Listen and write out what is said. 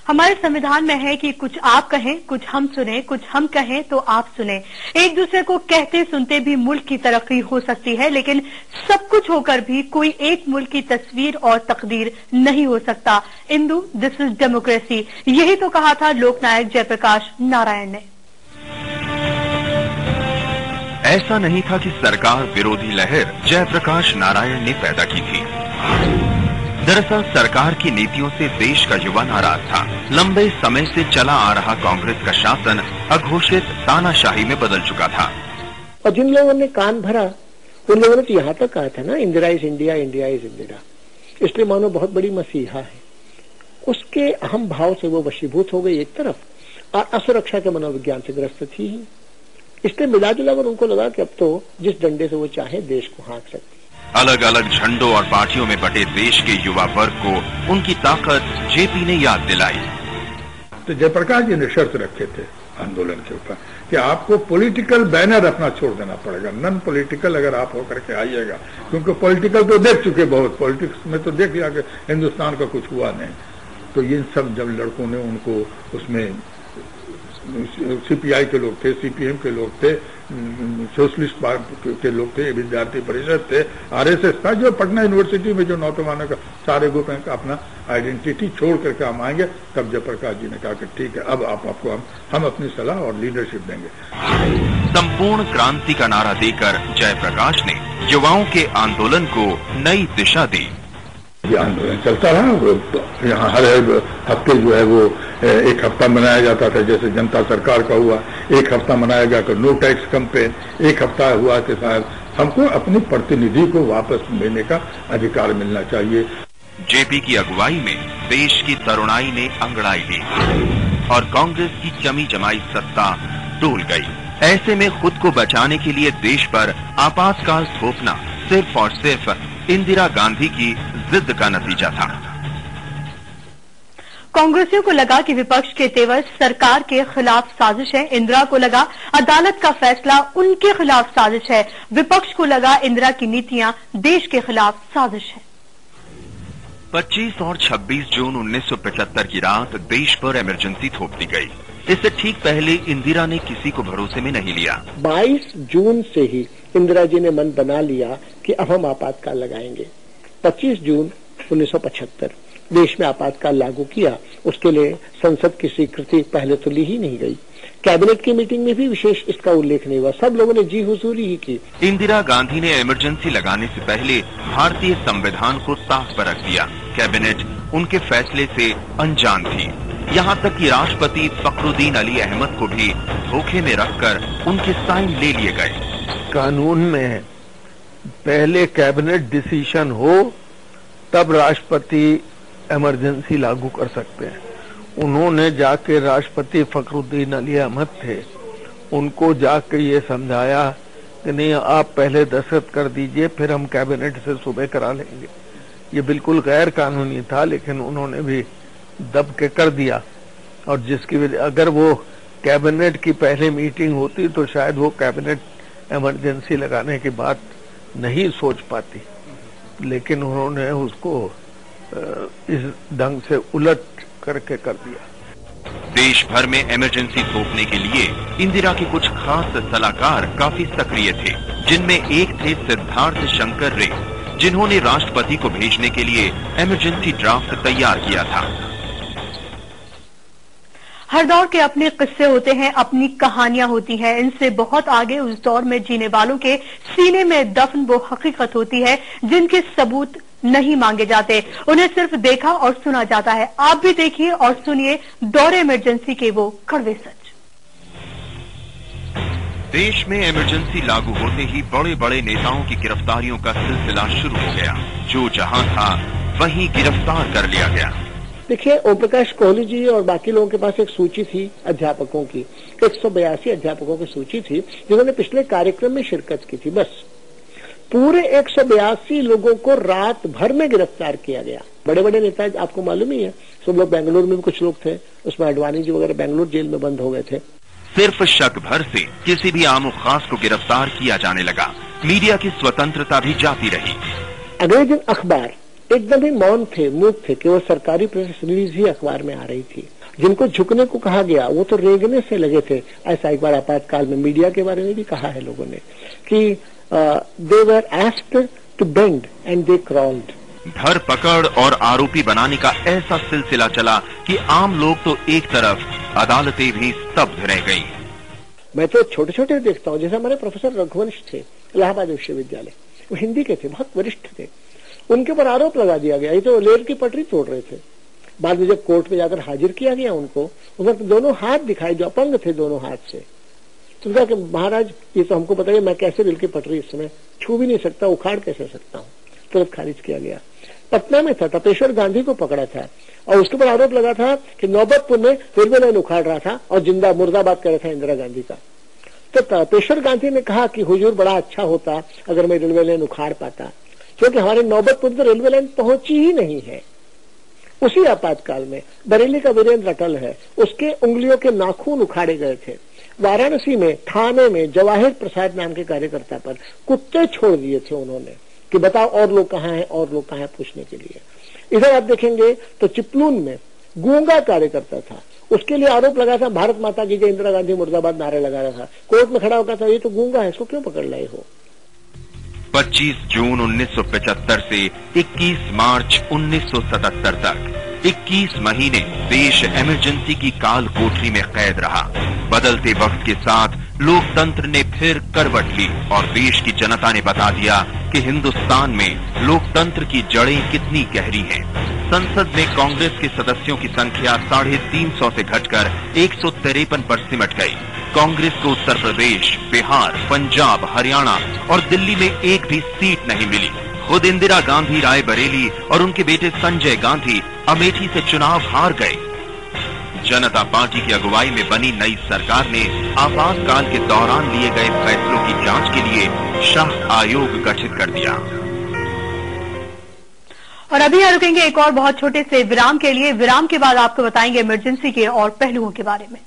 हमारे संविधान में है कि कुछ आप कहें, कुछ हम सुने, कुछ हम कहें तो आप सुने। एक दूसरे को कहते सुनते भी मुल्क की तरक्की हो सकती है, लेकिन सब कुछ होकर भी कोई एक मुल्क की तस्वीर और तकदीर नहीं हो सकता। इंदु, दिस इज डेमोक्रेसी, यही तो कहा था लोकनायक जयप्रकाश नारायण ने। ऐसा नहीं था कि सरकार विरोधी लहर जयप्रकाश नारायण ने पैदा की थी। दरअसल सरकार की नीतियों से देश का युवा नाराज था। लंबे समय से चला आ रहा कांग्रेस का शासन अघोषित तानाशाही में बदल चुका था। और जिन लोगों ने कान भरा उन लोगों ने तो यहाँ तक कहा था ना, Indira is India, India is Indira, इसलिए मानो बहुत बड़ी मसीहा है। उसके अहम भाव से वो वशीभूत हो गई एक तरफ, और असुरक्षा के मनोविज्ञान से ग्रस्त थी ही। इसलिए मिला जुलाकर उनको लगा कि अब तो जिस डंडे से वो चाहे देश को हाँक सकती। अलग अलग झंडों और पार्टियों में बटे देश के युवा वर्ग को उनकी ताकत जेपी ने याद दिलाई। तो जयप्रकाश जी ने शर्त रखे थे आंदोलन के ऊपर कि आपको पॉलिटिकल बैनर अपना छोड़ देना पड़ेगा, नॉन पॉलिटिकल अगर आप होकर के आइएगा, क्योंकि पॉलिटिकल तो देख चुके बहुत, पॉलिटिक्स में तो देख लिया कि हिंदुस्तान का कुछ हुआ नहीं। तो इन सब जब लड़कों ने उनको उसमें सीपीआई के लोग थे, सीपीएम के लोग थे, सोशलिस्ट पार्टी के लोग थे, विद्यार्थी परिषद थे, आरएसएस था, जो पटना यूनिवर्सिटी में जो नौजवानों का सारे ग्रुप है, अपना आइडेंटिटी छोड़ करके हम आएंगे। तब जयप्रकाश जी ने कहा कि ठीक है, अब आपको हम अपनी सलाह और लीडरशिप देंगे। संपूर्ण क्रांति का नारा देकर जयप्रकाश ने युवाओं के आंदोलन को नई दिशा दी। ये आंदोलन चलता रहा। यहाँ हर हफ्ते जो है वो एक हफ्ता मनाया जाता था, जैसे जनता सरकार का हुआ, एक हफ्ता मनाया गया कि नो टैक्स कैंपेन, एक हफ्ता हुआ कि साहब हमको अपनी प्रतिनिधि को वापस लेने का अधिकार मिलना चाहिए। जेपी की अगुवाई में देश की तरुणाई ने अंगड़ाई ली और कांग्रेस की जमी जमाई सत्ता डोल गई। ऐसे में खुद को बचाने के लिए देश पर आपातकाल थोपना सिर्फ और सिर्फ इंदिरा गांधी की जिद का नतीजा था। कांग्रेसियों को लगा कि विपक्ष के तेवर सरकार के खिलाफ साजिश है। इंदिरा को लगा अदालत का फैसला उनके खिलाफ साजिश है। विपक्ष को लगा इंदिरा की नीतियां देश के खिलाफ साजिश है। 25 और 26 जून 1975 की रात देश पर इमरजेंसी थोप दी गई। इससे ठीक पहले इंदिरा ने किसी को भरोसे में नहीं लिया। 22 जून से ही इंदिरा जी ने मन बना लिया कि अब हम आपातकाल लगाएंगे। 25 जून 1975 देश में आपातकाल लागू किया। उसके लिए संसद की स्वीकृति पहले तो ली ही नहीं गई। कैबिनेट की मीटिंग में भी विशेष इसका उल्लेख नहीं हुआ। सब लोगों ने जी हुजूरी ही की। इंदिरा गांधी ने इमरजेंसी लगाने से पहले भारतीय संविधान को ताक पर रख दिया। कैबिनेट उनके फैसले से अनजान थी। यहाँ तक कि राष्ट्रपति फखरुद्दीन अली अहमद को भी धोखे में रखकर उनके साइन ले लिए गए। कानून में पहले कैबिनेट डिसीजन हो तब राष्ट्रपति इमरजेंसी लागू कर सकते हैं। उन्होंने जाके राष्ट्रपति फखरुद्दीन अली अहमद थे, उनको जाके ये समझाया कि नहीं, आप पहले दस्तखत कर दीजिए, फिर हम कैबिनेट से सुबह करा लेंगे। ये बिल्कुल गैर कानूनी था, लेकिन उन्होंने भी दब के कर दिया। और जिसकी वजह, अगर वो कैबिनेट की पहले मीटिंग होती तो शायद वो कैबिनेट इमरजेंसी लगाने की बात नहीं सोच पाती, लेकिन उन्होंने उसको इस ढंग से उलट करके कर दिया। देश भर में इमरजेंसी थोपने के लिए इंदिरा के कुछ खास सलाहकार काफी सक्रिय थे, जिनमें एक थे सिद्धार्थ शंकर रे, जिन्होंने राष्ट्रपति को भेजने के लिए इमरजेंसी ड्राफ्ट तैयार किया था। हर दौर के अपने किस्से होते हैं, अपनी कहानियां होती हैं। इनसे बहुत आगे उस दौर में जीने वालों के सीने में दफन वो हकीकत होती है जिनके सबूत नहीं मांगे जाते, उन्हें सिर्फ देखा और सुना जाता है। आप भी देखिए और सुनिए दौरे इमरजेंसी के वो कड़वे सच। देश में इमरजेंसी लागू होते ही बड़े बड़े नेताओं की गिरफ्तारियों का सिलसिला शुरू हो गया। जो जहां था वहीं गिरफ्तार कर लिया गया। देखिए, ओम प्रकाश कोहली जी और बाकी लोगों के पास एक सूची थी अध्यापकों की, 182 अध्यापकों की सूची थी जिन्होंने पिछले कार्यक्रम में शिरकत की थी। बस पूरे 182 लोगों को रात भर में गिरफ्तार किया गया। बड़े बड़े नेता आपको मालूम ही है, सब लोग बेंगलुरु में भी कुछ लोग थे, उसमें अडवाणी जी वगैरह बेंगलुरु जेल में बंद हो गए थे। सिर्फ शक भर से किसी भी आम खास को गिरफ्तार किया जाने लगा। मीडिया की स्वतंत्रता भी जाती रही। अगले दिन अखबार एकदम ही मौन थे, मूक थे, केवल सरकारी प्रेस रिलीज ही अखबार में आ रही थी। जिनको झुकने को कहा गया वो तो रेंगने से लगे थे। ऐसा एक बार आपातकाल में मीडिया के बारे में भी कहा है लोगों ने कि they were asked to bend and they crawled. धर पकड़ और आरोपी बनाने का ऐसा सिलसिला चला कि आम लोग तो एक तरफ, अदालतें भी स्तब्ध रह गईं। मैं तो छोटे छोटे देखता हूँ, जैसे हमारे प्रोफेसर रघुवंश थे इलाहाबाद विश्वविद्यालय, वो हिंदी के थे, बहुत वरिष्ठ थे। उनके ऊपर आरोप लगा दिया गया, ये तो रेल की पटरी तोड़ रहे थे। बाद में जब कोर्ट में जाकर हाजिर किया गया उनको, उधर दोनों हाथ दिखाई, जो अपंग थे दोनों हाथ से। तो कहा कि महाराज ये तो हमको बताइए, मैं कैसे रेल की पटरी इस समय छू भी नहीं सकता, उखाड़ कैसे सकता हूँ। तुरंत खारिज किया गया। पटना में था, तपेश्वर गांधी को पकड़ा था और उसके ऊपर आरोप लगा था कि नौबतपुर में रेलवे लाइन उखाड़ रहा था और जिंदा मुर्दाबाद कर रहा था इंदिरा गांधी का। तो तपेश्वर गांधी ने कहा कि हुजूर बड़ा अच्छा होता अगर मैं रेलवे लाइन उखाड़ पाता, क्योंकि हमारे नौबतपुर तो रेलवे लाइन पहुंची ही नहीं है। उसी आपातकाल में बरेली का वीरेंद्र अटल है, उसके उंगलियों के नाखून उखाड़े गए थे। वाराणसी में थाने में जवाहिर प्रसाद नाम के कार्यकर्ता पर कुत्ते छोड़ दिए थे उन्होंने कि बताओ और लोग कहाँ हैं, और लोग कहाँ हैं पूछने के लिए। इधर आप देखेंगे तो चिपलून में गूंगा कार्यकर्ता था, उसके लिए आरोप लगा था भारत माता की जय, इंदिरा गांधी मुर्दाबाद नारे लगा रहा था। कोर्ट में खड़ा होकर था ये तो गूंगा है, इसको क्यों पकड़ लाए हो। 25 जून 1975 से 21 मार्च 1977 तक 21 महीने देश इमरजेंसी की काल कोठरी में कैद रहा। बदलते वक्त के साथ लोकतंत्र ने फिर करवट ली और देश की जनता ने बता दिया कि हिंदुस्तान में लोकतंत्र की जड़ें कितनी गहरी हैं। संसद में कांग्रेस के सदस्यों की संख्या 350 से घटकर 153 पर सिमट गई। कांग्रेस को उत्तर प्रदेश, बिहार, पंजाब, हरियाणा और दिल्ली में एक भी सीट नहीं मिली। खुद इंदिरा गांधी रायबरेली और उनके बेटे संजय गांधी अमेठी से चुनाव हार गए। जनता पार्टी की अगुवाई में बनी नई सरकार ने आपातकाल के दौरान लिए गए फैसलों की जांच के लिए शाह आयोग गठित कर दिया। और अभी यहाँ रुकेंगे एक और बहुत छोटे से विराम के लिए। विराम के बाद आपको बताएंगे इमरजेंसी के और पहलुओं के बारे में।